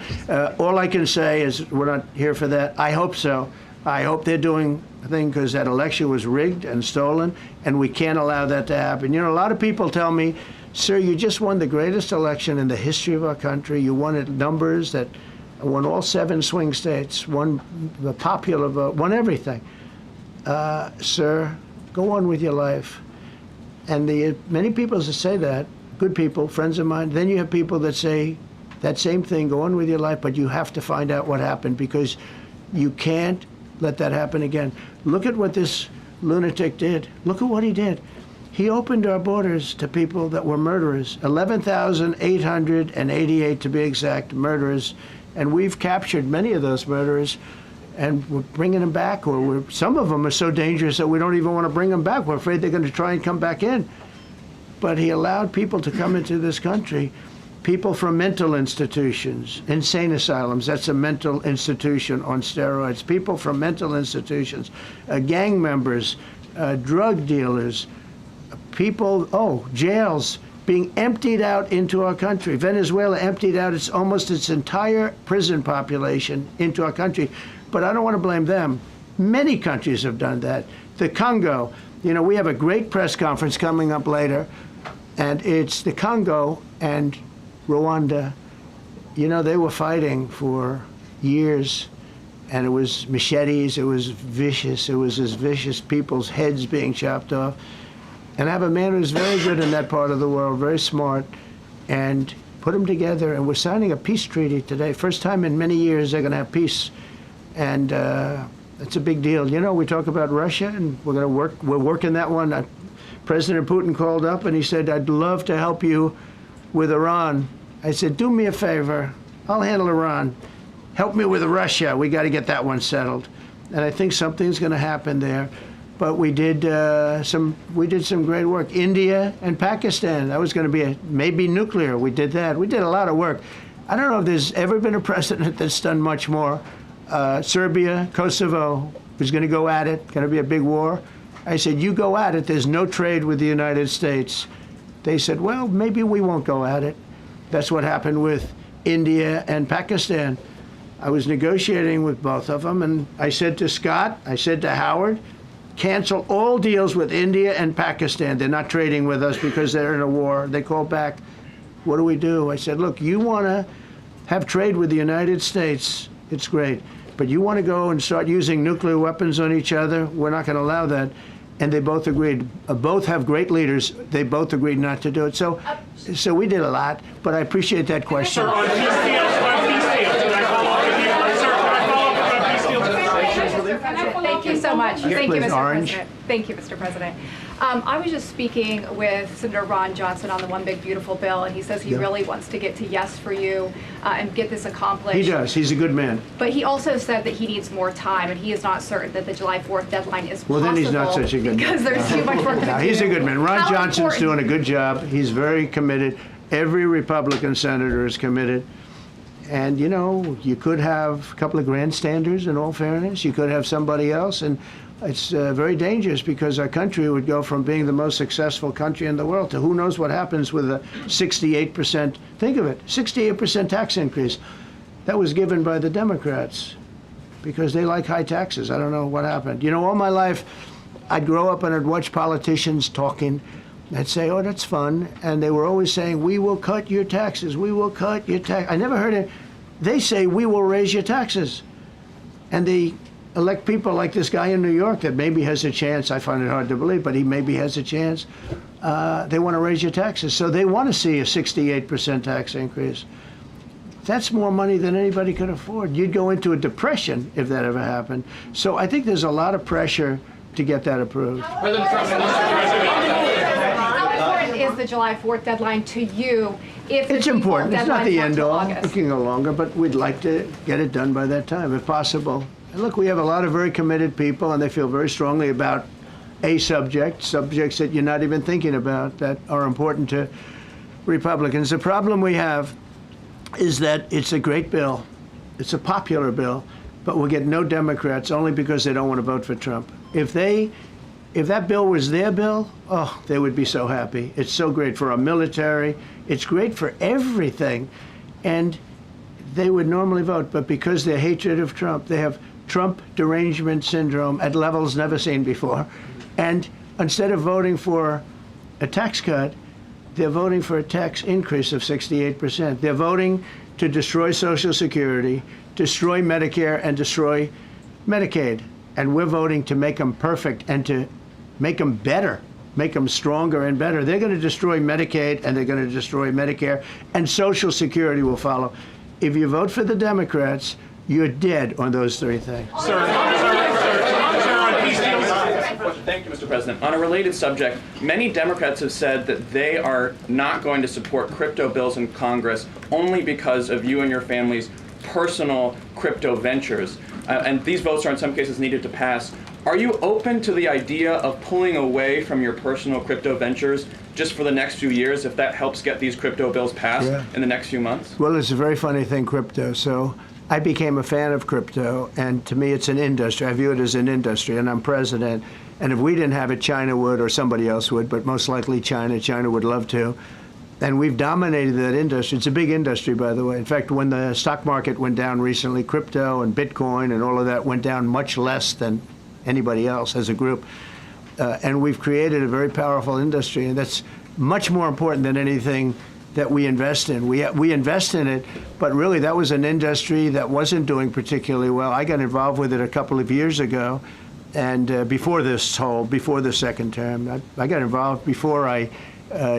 S1: All I can say is we're not here for that. I hope so. I hope they're doing a thing because that election was rigged and stolen, and we can't allow that to happen. A lot of people tell me, sir, you just won the greatest election in the history of our country. You won at numbers that won all 7 swing states, won the popular vote, won everything. Sir, go on with your life. And many people that say that, good people, friends of mine, then you have people that say that same thing, go on with your life, but you have to find out what happened because you can't let that happen again. Look at what this lunatic did. Look at what he did. He opened our borders to people that were murderers, 11,888 to be exact, murderers. And we've captured many of those murderers, and we're bringing them back, or some of them are so dangerous that we don't even want to bring them back. We're afraid they're going to try and come back in. But he allowed people to come into this country, people from mental institutions, insane asylums, that's a mental institution on steroids, people from mental institutions, gang members, drug dealers, people, jails, being emptied out into our country. Venezuela emptied out almost its entire prison population into our country. But I don't want to blame them. Many countries have done that. The Congo, we have a great press conference coming up later, and it's the Congo and Rwanda. They were fighting for years, and it was machetes, it was vicious, it was as vicious, people's heads being chopped off. And I have a man who's very good in that part of the world, very smart, and put them together. And we're signing a peace treaty today. First time in many years they're going to have peace. And It's a big deal. You know, we talk about Russia, and we're working that one. President Putin called up and he said, I'd love to help you with Iran. I said, do me a favor. I'll handle Iran. Help me with Russia. We got to get that one settled. And I think something's going to happen there. But we did some great work. India and Pakistan. That was going to be maybe nuclear. We did that. We did a lot of work. I don't know if there's ever been a president that's done much more. Serbia, Kosovo was going to go at it. Going to be a big war. I said, you go at it. There's no trade with the United States. They said, well, maybe we won't go at it. That's what happened with India and Pakistan. I was negotiating with both of them, and I said to Scott, I said to Howard, cancel all deals with India and Pakistan. They're not trading with us because they're in a war. They called back, what do we do? I said, look, you want to have trade with the United States, it's great. But you want to go and start using nuclear weapons on each other? We're not going to allow that. And they both agreed. Both have great leaders. They both agreed not to do it. So we did a lot, but I appreciate that question.
S18: Sir, on peace deals, can I follow up with you? Sir, can I follow up about peace deals?
S19: Thank you so much.
S1: Yes,
S19: Thank you,
S1: please.
S19: Mr.
S1: Orange.
S19: President. Thank you, Mr. President. I was just speaking with Senator Ron Johnson on the One Big Beautiful Bill, and he says he really wants to get to yes for you and get this accomplished.
S1: He does. He's a good man.
S19: But he also said that he needs more time, and he is not certain that the July 4th deadline is possible.
S1: Well, then he's not such a good man.
S19: Because there's too much work to do.
S1: No, he's a good man. Ron
S19: How
S1: Johnson's
S19: important-
S1: doing a good job. He's very committed. Every Republican senator is committed. And, you know, you could have a couple of grandstanders, in all fairness. You could have somebody else. And it's very dangerous because our country would go from being the most successful country in the world to who knows what happens with a 68%, think of it, 68% tax increase. That was given by the Democrats because they like high taxes. I don't know what happened. You know, all my life, I'd grow up and I'd watch politicians talking. I'd say, oh, that's fun. And they were always saying, we will cut your taxes. We will cut your tax. I never heard it. They say, we will raise your taxes. And they elect people like this guy in New York that maybe has a chance. I find it hard to believe, but he maybe has a chance. They want to raise your taxes. So they want to see a 68% tax increase. That's more money than anybody could afford. You'd go into a depression if that ever happened. So I think there's a lot of pressure to get that approved.
S18: President Trump,
S19: How important is the July 4th deadline to you? If
S1: It's important. It's not the end all.
S19: August?
S1: It can go longer, but we'd like to get it done by that time, if possible. And look, we have a lot of very committed people, and they feel very strongly about a subjects that you're not even thinking about that are important to Republicans. The problem we have is that it's a great bill. It's a popular bill, but we'll get no Democrats only because they don't want to vote for Trump. If that bill was their bill, oh, they would be so happy. It's so great for our military. It's great for everything. And they would normally vote, but because their hatred of Trump, they have Trump derangement syndrome at levels never seen before. And instead of voting for a tax cut, they're voting for a tax increase of 68%. They're voting to destroy Social Security, destroy Medicare, and destroy Medicaid. And we're voting to make them perfect and to make them better, make them stronger and better. They're going to destroy Medicaid, and they're going to destroy Medicare, and Social Security will follow. If you vote for the Democrats, you're dead on those three things.
S20: Thank you, Mr. President. On a related subject, many Democrats have said that they are not going to support crypto bills in Congress only because of you and your family's personal crypto ventures. And these votes are in some cases needed to pass. Are you open to the idea of pulling away from your personal crypto ventures just for the next few years if that helps get these crypto bills passed in the next few months?
S1: Well, it's a very funny thing, crypto. So I became a fan of crypto, and to me it's an industry. I view it as an industry, and I'm president. And if we didn't have it, China would, or somebody else would, but most likely China. China would love to. And we've dominated that industry. It's a big industry, by the way. In fact, when the stock market went down recently, crypto and Bitcoin and all of that went down much less than anybody else as a group. And we've created a very powerful industry, and that's much more important than anything that we invest in. We invest in it, but really that was an industry that wasn't doing particularly well. I got involved with it a couple of years ago, and before the second term. I got involved before I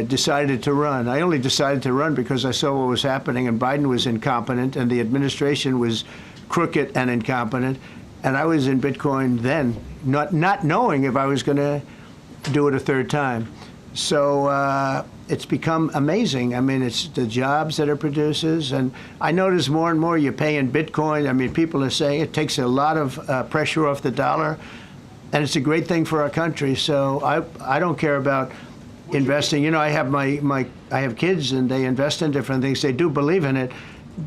S1: decided to run. I only decided to run because I saw what was happening, and Biden was incompetent, and the administration was crooked and incompetent. And I was in Bitcoin then, not knowing if I was going to do it a third time. So it's become amazing. I mean, it's the jobs that it produces. And I notice more and more you pay in Bitcoin. I mean, people are saying it takes a lot of pressure off the dollar. And it's a great thing for our country. So I don't care about investing. You know, I have I have kids and they invest in different things. They do believe in it.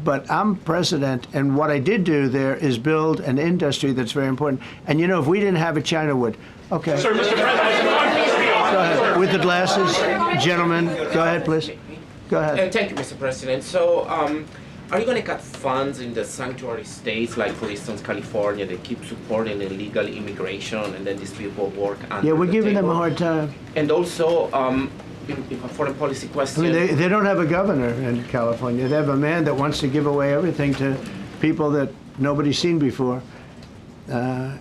S1: But I'm president, and what I did do there is build an industry that's very important. And you know, if we didn't have it, China would. Okay.
S18: Sir, Mr. President,
S1: go ahead. With the glasses, gentlemen, go ahead, please. Go ahead.
S21: Thank you, Mr. President. So, are you going to cut funds in the sanctuary states, like for instance California? They keep supporting illegal immigration, and then these people work under
S1: Yeah, we're
S21: the
S1: giving them a
S21: table.
S1: hard time.
S21: And also, if a foreign policy
S1: I
S21: question.
S1: mean, they don't have a governor in California. They have a man that wants to give away everything to people that nobody's seen before.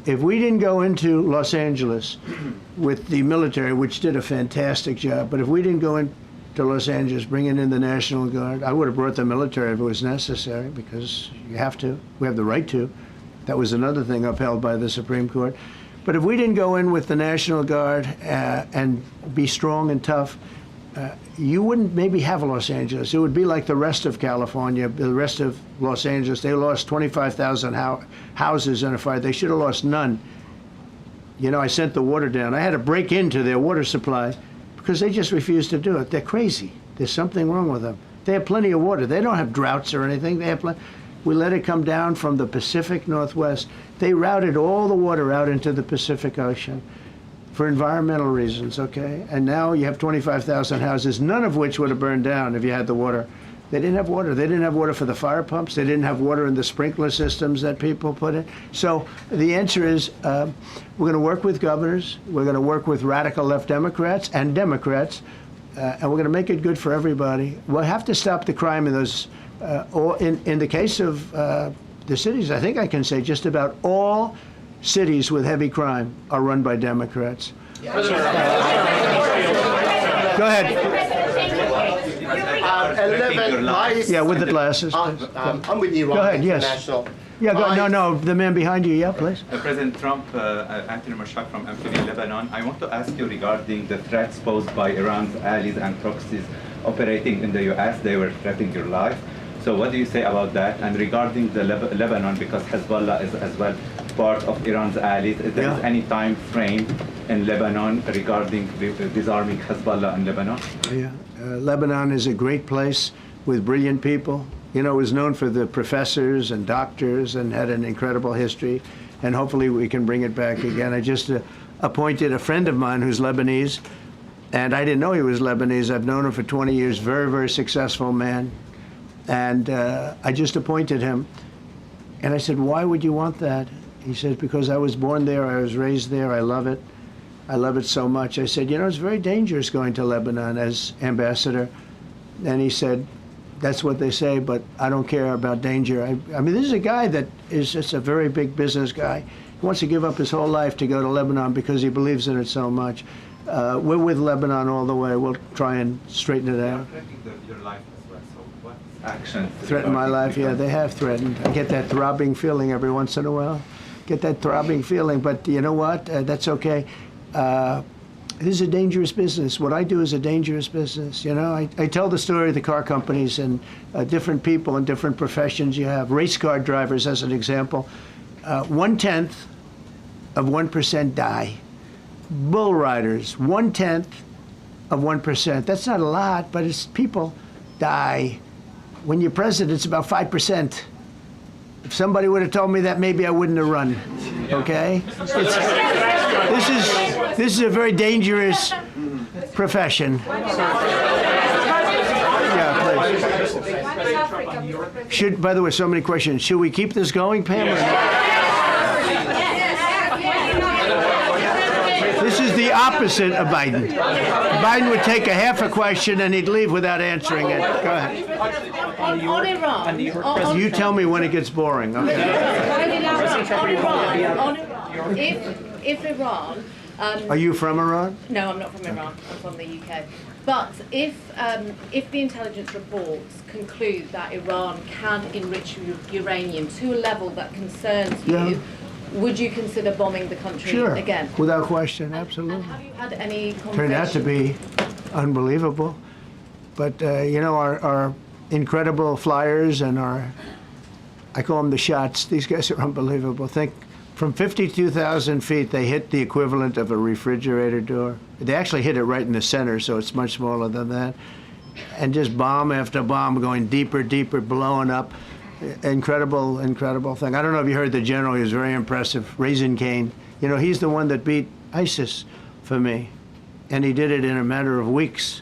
S1: If we didn't go into Los Angeles with the military, which did a fantastic job, but if we didn't go into Los Angeles bringing in the National Guard, I would have brought the military if it was necessary, because you have to. We have the right to. That was another thing upheld by the Supreme Court. But if we didn't go in with the National Guard and be strong and tough, you wouldn't maybe have Los Angeles. It would be like the rest of California, the rest of Los Angeles. They lost 25,000 houses in a fire. They should have lost none. You know, I sent the water down. I had to break into their water supply because they just refused to do it. They're crazy. There's something wrong with them. They have plenty of water. They don't have droughts or anything. They have plenty. We let it come down from the Pacific Northwest. They routed all the water out into the Pacific Ocean for environmental reasons, okay? And now you have 25,000 houses, none of which would have burned down if you had the water. They didn't have water. They didn't have water for the fire pumps. They didn't have water in the sprinkler systems that people put in. So the answer is we're going to work with governors. We're going to work with radical left Democrats and Democrats, and we're going to make it good for everybody. We'll have to stop the crime in those, in the case of the cities, I think I can say just about all cities with heavy crime are run by Democrats. Go ahead.
S22: 11 lies.
S1: Yeah, with the glasses.
S22: I'm with you.
S1: Go ahead, yes. Yeah, no, the man behind you, yeah, please.
S23: President Trump, Anthony Mashak from Amphibian, Lebanon. I want to ask you regarding the threats posed by Iran's allies and proxies operating in the U.S. They were threatening your life. So what do you say about that? And regarding the Lebanon, because Hezbollah is as well part of Iran's allies, is there any time frame in Lebanon regarding disarming Hezbollah in Lebanon?
S1: Yeah, Lebanon is a great place with brilliant people. You know, it was known for the professors and doctors and had an incredible history, and hopefully we can bring it back again. I just appointed a friend of mine who's Lebanese, and I didn't know he was Lebanese. I've known him for 20 years, very, very successful man. And I just appointed him. And I said, why would you want that? He says, because I was born there, I was raised there, I love it. I love it so much. I said, you know, it's very dangerous going to Lebanon as ambassador. And he said, that's what they say, but I don't care about danger. I mean, this is a guy that is just a very big business guy. He wants to give up his whole life to go to Lebanon because he believes in it so much. We're with Lebanon all the way. We'll try and straighten it out.
S23: Your life as well. So what actions?
S1: Threaten my life? Yeah, they have threatened. I get that throbbing feeling every once in a while. Get that throbbing feeling, but you know what? That's okay. This is a dangerous business. What I do is a dangerous business. You know, I tell the story of the car companies and different people in different professions you have. Race car drivers, as an example. 1/10 of 1% die. Bull riders, 1/10 of 1%. That's not a lot, but it's people die. When you're president, it's about 5%. If somebody would have told me that, maybe I wouldn't have run. Okay? This is a very dangerous profession. Yeah, please. By the way, so many questions. Should we keep this going, Pam? Or not? This is the opposite of Biden. Biden would take a half a question and he'd leave without answering it. Go ahead.
S24: On Iran.
S1: You tell me when it gets boring. Okay.
S24: If Iran.
S1: Are you from Iran?
S24: No, I'm not from Iran. I'm from the UK. But if the intelligence reports conclude that Iran can enrich uranium to a level that concerns you, would you consider bombing the country
S1: Sure,
S24: again?
S1: without question, absolutely.
S24: Have you had any conversations?
S1: Turned out to be unbelievable. But, you know, our incredible flyers and I call them the shots, these guys are unbelievable. Think, from 52,000 feet, they hit the equivalent of a refrigerator door. They actually hit it right in the center, so it's much smaller than that. And just bomb after bomb going deeper, deeper, blowing up. Incredible, incredible thing. I don't know if you heard the general, he was very impressive, Raisin Cane. You know, he's the one that beat ISIS for me. And he did it in a matter of weeks.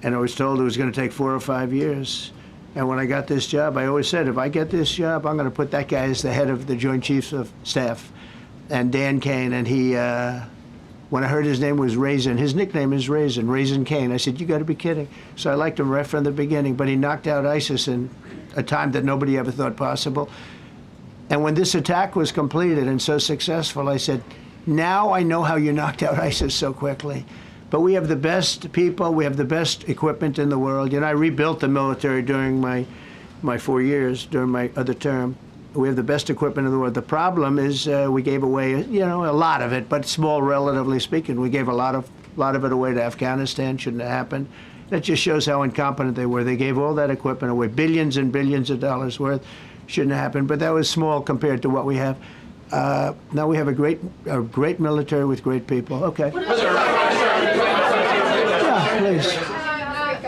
S1: And I was told it was going to take 4 or 5 years. And when I got this job, I always said, if I get this job, I'm going to put that guy as the head of the Joint Chiefs of Staff. And Dan Kane, and he, when I heard his name was Raisin, his nickname is Raisin, Raisin Cane. I said, you got to be kidding. So I liked him right from the beginning, but he knocked out ISIS in a time that nobody ever thought possible. And when this attack was completed and so successful, I said, now I know how you knocked out ISIS so quickly. But we have the best people, we have the best equipment in the world. You know, I rebuilt the military during my 4 years, during my other term. We have the best equipment in the world. The problem is we gave away, you know, a lot of it, but small relatively speaking. We gave a lot of it away to Afghanistan. Shouldn't have happened. That just shows how incompetent they were. They gave all that equipment away, billions and billions of dollars worth. Shouldn't have happened, but that was small compared to what we have. Now we have a great military with great people. Okay. Yeah, please.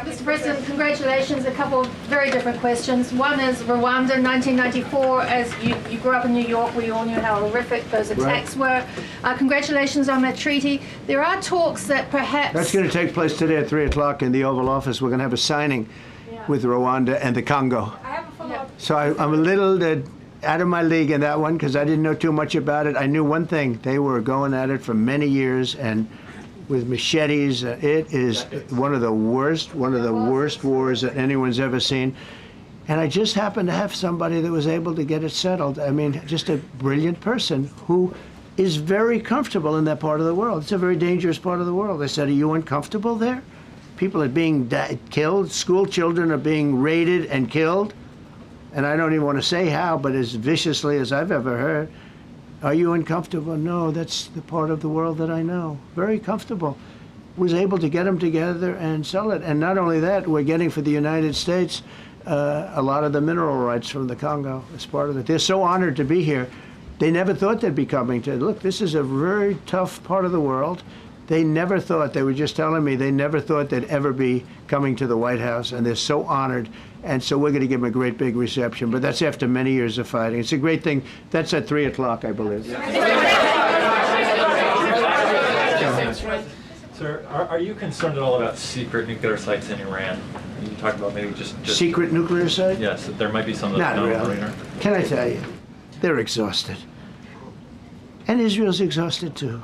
S16: Mr. President, congratulations. A couple of very different questions. One is Rwanda, 1994. As you grew up in New York, we all knew how horrific those attacks were. Congratulations on that treaty. There are talks that perhaps...
S1: That's going to take place today at 3 o'clock in the Oval Office. We're going to have a signing with Rwanda and the Congo. So I'm a little out of my league in that one because I didn't know too much about it. I knew one thing. They were going at it for many years and with machetes. It is one of the worst wars that anyone's ever seen. And I just happened to have somebody that was able to get it settled. I mean, just a brilliant person who is very comfortable in that part of the world. It's a very dangerous part of the world. I said, are you uncomfortable there? People are being killed. School children are being raided and killed. And I don't even want to say how, but as viciously as I've ever heard. Are you uncomfortable? No, that's the part of the world that I know. Very comfortable. Was able to get them together and sell it. And not only that, we're getting for the United States a lot of the mineral rights from the Congo as part of it. They're so honored to be here. They never thought they'd be coming to, look, this is a very tough part of the world. They never thought, they were just telling me, they never thought they'd ever be coming to the White House, and they're so honored. And so we're going to give them a great big reception, but that's after many years of fighting. It's a great thing. That's at 3 o'clock, I believe.
S3: Sir, are you concerned at all about secret nuclear sites in Iran? You talked about maybe just
S1: secret nuclear site?
S3: Yes, there might be some that
S1: Not really. Can I tell you? They're exhausted. And Israel's exhausted too.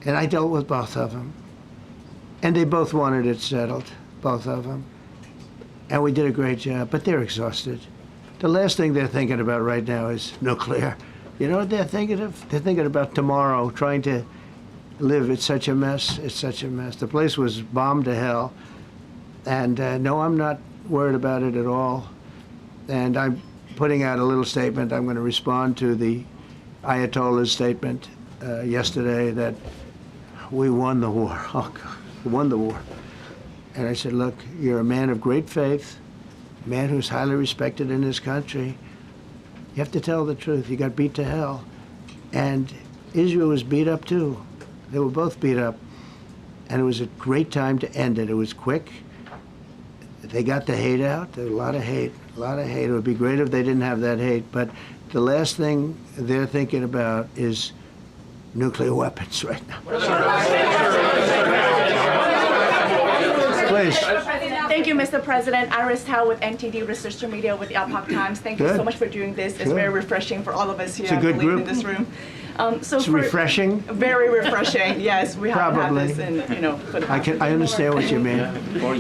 S1: And I dealt with both of them. And they both wanted it settled, both of them. And we did a great job, but they're exhausted. The last thing they're thinking about right now is nuclear. You know what they're thinking of? They're thinking about tomorrow, trying to live. It's such a mess. It's such a mess. The place was bombed to hell. And no, I'm not worried about it at all. And I'm putting out a little statement. I'm going to respond to the Ayatollah's statement yesterday that we won the war. Oh, God, we won the war. And I said, look, you're a man of great faith, a man who's highly respected in his country. You have to tell the truth. You got beat to hell. And Israel was beat up too. They were both beat up. And it was a great time to end it. It was quick. They got the hate out. There was a lot of hate, a lot of hate. It would be great if they didn't have that hate. But the last thing they're thinking about is nuclear weapons right now. Please.
S4: Thank you, Mr. President. Iris Tao with NTD Research Media with the Epoch Times. Thank you so much for doing this. It's very refreshing for all of us here,
S1: It's a good group.
S4: in this room.
S1: It's refreshing.
S4: Very refreshing. Yes, we haven't had this in, for the past
S1: I understand what you mean.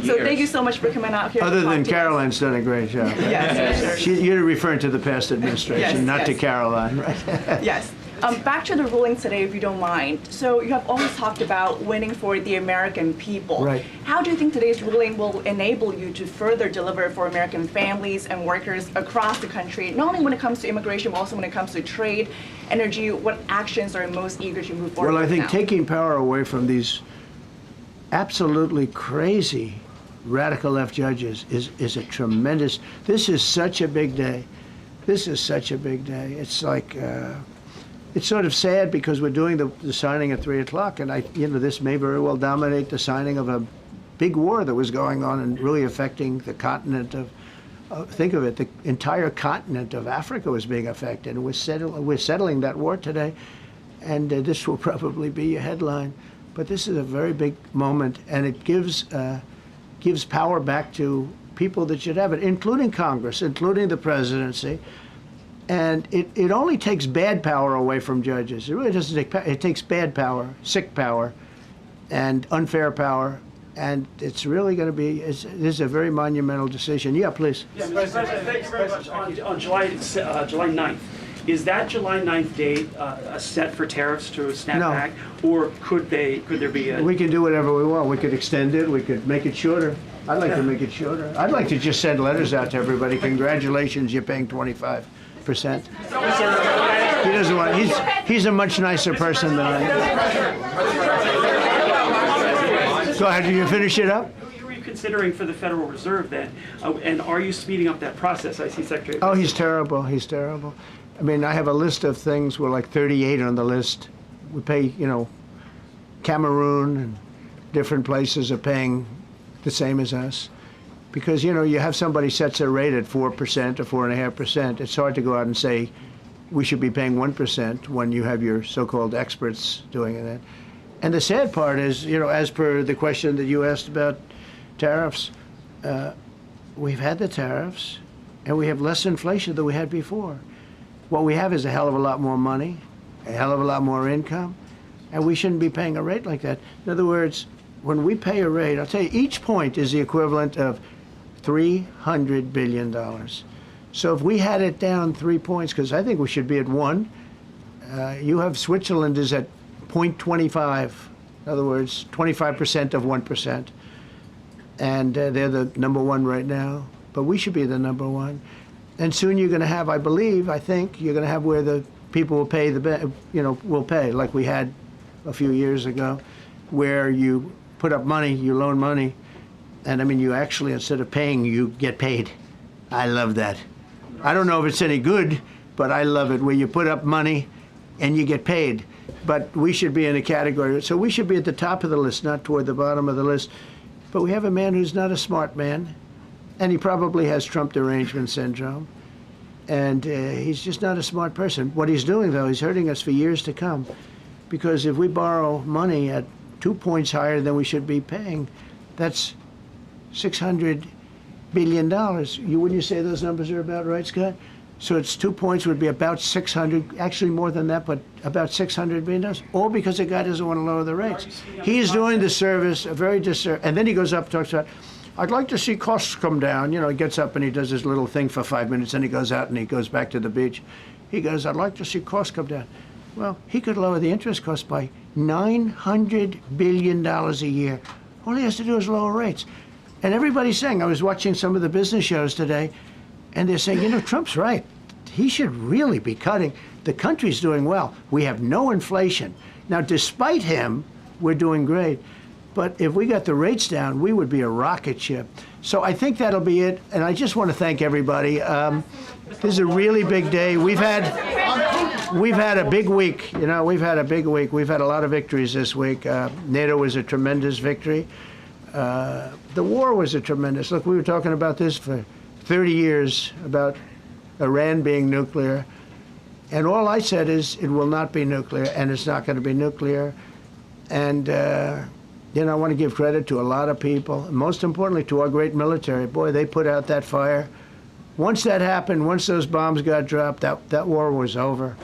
S4: So thank you so much for coming out here.
S1: Other than Caroline's done a great job.
S4: Yes, sure.
S1: You're referring to the past administration, not to Caroline, right?
S4: Yes. Back to the ruling today, if you don't mind. So you have always talked about winning for the American people.
S1: Right.
S4: How do you think today's ruling will enable you to further deliver for American families and workers across the country, not only when it comes to immigration, but also when it comes to trade, energy? What actions are you most eager to move forward
S1: Well, I think
S4: now?
S1: taking power away from these absolutely crazy radical left judges is a tremendous, this is such a big day. This is such a big day. It's like, it's sort of sad because we're doing the signing at 3 o'clock, and this may very well dominate the signing of a big war that was going on and really affecting the continent of, think of it, the entire continent of Africa was being affected. And we're settling that war today, and this will probably be a headline. But this is a very big moment, and it gives power back to people that should have it, including Congress, including the presidency. And it only takes bad power away from judges. It really doesn't take power. It takes bad power, sick power, and unfair power. And it's really going to be, this is a very monumental decision. Yeah, please.
S18: Yes, President, thank you very much. On July 9th, is that July 9th date set for tariffs to snap
S1: No.
S18: back, or could there be a...
S1: We can do whatever we want. We could extend it. We could make it shorter. I'd like to make it shorter. I'd like to just send letters out to everybody. Congratulations, you're paying 25%. He doesn't want. He's a much nicer person than I am. Go ahead. Do you finish it up?
S18: Who are you considering for the Federal Reserve then? And are you speeding up that process? I see Secretary.
S1: Oh, he's terrible. He's terrible. I mean, I have a list of things. We're like 38 on the list. We pay, Cameroon and different places are paying the same as us. Because, you have somebody sets a rate at 4% or 4.5%. It's hard to go out and say we should be paying 1% when you have your so-called experts doing that. And the sad part is, as per the question that you asked about tariffs, we've had the tariffs and we have less inflation than we had before. What we have is a hell of a lot more money, a hell of a lot more income, and we shouldn't be paying a rate like that. In other words, when we pay a rate, I'll tell you, each point is the equivalent of $300 billion. So if we had it down 3 points, because I think we should be at 1, you have Switzerland is at 0.25, in other words, 25% of 1%. And they're the number 1 right now, but we should be the number 1. And soon you're going to have, I think, you're going to have where the people will pay will pay, like we had a few years ago, where you put up money, you loan money, and I mean, you actually, instead of paying, you get paid. I love that. I don't know if it's any good, but I love it, where you put up money and you get paid. But we should be in a category, so we should be at the top of the list, not toward the bottom of the list. But we have a man who's not a smart man, and he probably has Trump derangement syndrome. And he's just not a smart person. What he's doing, though, he's hurting us for years to come. Because if we borrow money at 2 points higher than we should be paying, that's $600 billion. Wouldn't you say those numbers are about right, Scott? So it's 2 points would be about 600, actually more than that, but about $600 billion, all because the guy doesn't want to lower the rates. He's doing the service, a very disservice, and then he goes up and talks about, I'd like to see costs come down. He gets up and he does his little thing for 5 minutes, and he goes out and he goes back to the beach. He goes, I'd like to see costs come down. Well, he could lower the interest cost by $900 billion a year. All he has to do is lower rates. And everybody's saying, I was watching some of the business shows today, and they're saying, Trump's right. He should really be cutting. The country's doing well. We have no inflation. Now, despite him, we're doing great. But if we got the rates down, we would be a rocket ship. So I think that'll be it. And I just want to thank everybody. This is a really big day. We've had a big week. We've had a big week. We've had a lot of victories this week. NATO was a tremendous victory. The war was a tremendous. Look, we were talking about this for 30 years, about Iran being nuclear. And all I said is it will not be nuclear, and it's not going to be nuclear. And, I want to give credit to a lot of people, and most importantly to our great military. Boy, they put out that fire. Once that happened, once those bombs got dropped, that war was over.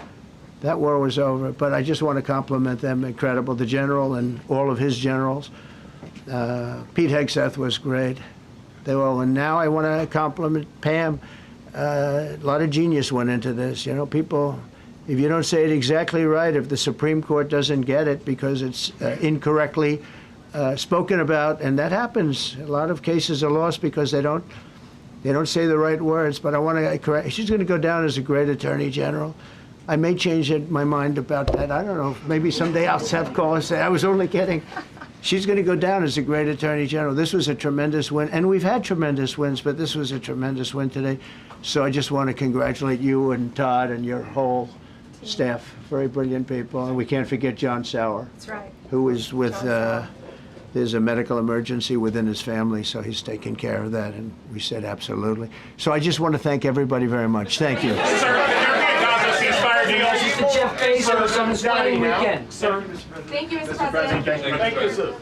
S1: That war was over. But I just want to compliment them. Incredible. The general and all of his generals. Pete Hegseth was great. They all. And now I want to compliment Pam. A lot of genius went into this. People, if you don't say it exactly right, if the Supreme Court doesn't get it because it's incorrectly spoken about, and that happens. A lot of cases are lost because they don't say the right words. But I want to correct. She's going to go down as a great attorney general. I may change my mind about that. I don't know. Maybe someday I'll have call and say I was only kidding. She's going to go down as a great attorney general. This was a tremendous win, and we've had tremendous wins, but this was a tremendous win today. So I just want to congratulate you and Todd and your whole staff. Very brilliant people, and we can't forget John Sauer.
S2: That's right.
S1: Who is with. There's a medical emergency within his family, so he's taking care of that, and we said absolutely. So I just want to thank everybody very much. Thank you.
S15: Jeff Bezos on his wedding weekend.
S19: Thank you, Mr. President.
S3: Thank you, sir.